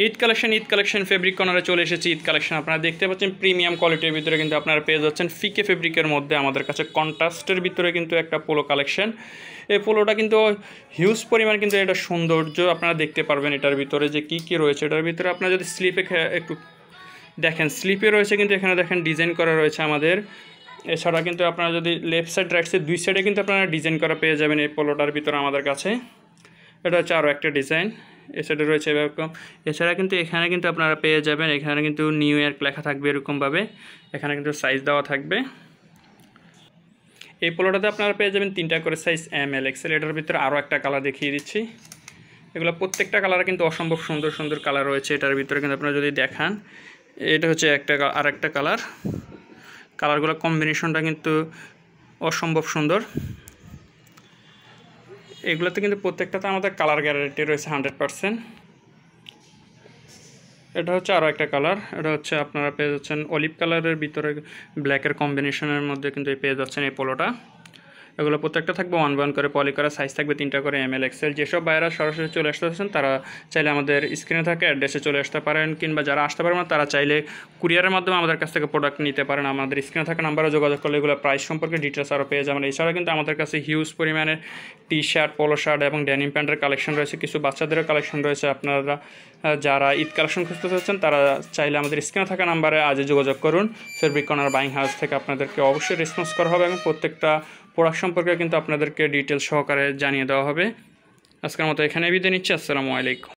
Eid collection fabric কর্নারে চলে এসেছে। ঈদ কালেকশন আপনারা দেখতে পাচ্ছেন প্রিমিয়াম কোয়ালিটির ভিতরে কিন্তু আপনারা পেয়ে যাচ্ছেন ফিকে ফেব্রিকের মধ্যে আমাদের কাছে কন্ট্রাস্টের ভিতরে কিন্তু একটা পোলো কালেকশন। এই পোলোটা কিন্তু হিউজ পরিমাণ কিন্তু এটা সৌন্দর্য আপনারা দেখতে পারবেন এটার ভিতরে যে কী কী রয়েছে। এটার ভিতরে আপনারা যদি স্লিপে একটু দেখেন, স্লিপে রয়েছে কিন্তু এখানে দেখেন ডিজাইন করা রয়েছে আমাদের। এছাড়া কিন্তু আপনারা যদি লেফট সাইড রাইট সাইড দুই সাইডে কিন্তু আপনারা ডিজাইন করা পেয়ে যাবেন এই পোলোটার ভিতরে আমাদের কাছে। এটা হচ্ছে আরও একটা ডিজাইন, এ সাইডে রয়েছে এরকম। এছাড়া কিন্তু এখানে কিন্তু আপনারা পেয়ে যাবেন, এখানে কিন্তু নিউ ইয়ার লেখা থাকবে এরকমভাবে, এখানে কিন্তু সাইজ দেওয়া থাকবে। এই পোলোটাতে আপনারা পেয়ে যাবেন 3টা করে সাইজ ML XL। এটার ভিতরে আরও একটা কালার দেখিয়ে দিচ্ছি। এগুলো প্রত্যেকটা কালার কিন্তু অসম্ভব সুন্দর সুন্দর কালার রয়েছে এটার ভিতরে। কিন্তু আপনারা যদি দেখান, এটা হচ্ছে আর একটা কালার, কালারগুলো কম্বিনেশনটা কিন্তু অসম্ভব সুন্দর। এগুলোতে কিন্তু প্রত্যেকটাতে আমাদের কালার গ্যারান্টি রয়েছে 100%। এটা হচ্ছে আরও একটা কালার, এটা হচ্ছে আপনারা পেয়ে যাচ্ছেন অলিভ কালারের ভিতরে ব্ল্যাকের কম্বিনেশনের মধ্যে কিন্তু পেয়ে যাচ্ছেন এই পোলোটা। এগুলো প্রত্যেকটা থাকবে 1 করে পলি করা, সাইজ থাকবে 3টা করে ML XL। যেসব বাইরা সরাসরি চলে আসতে পারছেন তারা চাইলে আমাদের স্ক্রিনে থাকে অ্যাড্রেসে চলে আসতে পারেন, কিংবা যারা আসতে পারবেন না তারা চাইলে কুরিয়ারের মাধ্যমে আমাদের কাছ থেকে প্রোডাক্ট নিতে পারেন। আমাদের স্ক্রিনে থাকা নাম্বারে যোগাযোগ করলে এগুলো প্রাইস সম্পর্কে ডিটেলস আরও পেয়ে যাবেন। এছাড়া কিন্তু আমাদের কাছে হিউজ পরিমাণে টি-শার্ট, পোলো শার্ট এবং ডেনিম প্যান্টের কালেকশন রয়েছে, কিছু বাচ্চাদেরও কালেকশন রয়েছে। আপনারা যারা ঈদ কালেকশন খুঁজতে চাচ্ছেন তারা চাইলে আমাদের স্ক্রিনে থাকা নাম্বারে আজই যোগাযোগ করুন। ফেব্রিক কর্নার বাইং হাউস থেকে আপনাদেরকে অবশ্যই রেসপন্স করা হবে এবং প্রত্যেকটা প্রোডাক্ট সম্পর্কে কিন্তু আপনাদেরকে ডিটেলস সহকারে জানিয়ে দেওয়া হবে। আজকের মতো এখানে বিদায় নিচ্ছি। আসসালামু আলাইকুম।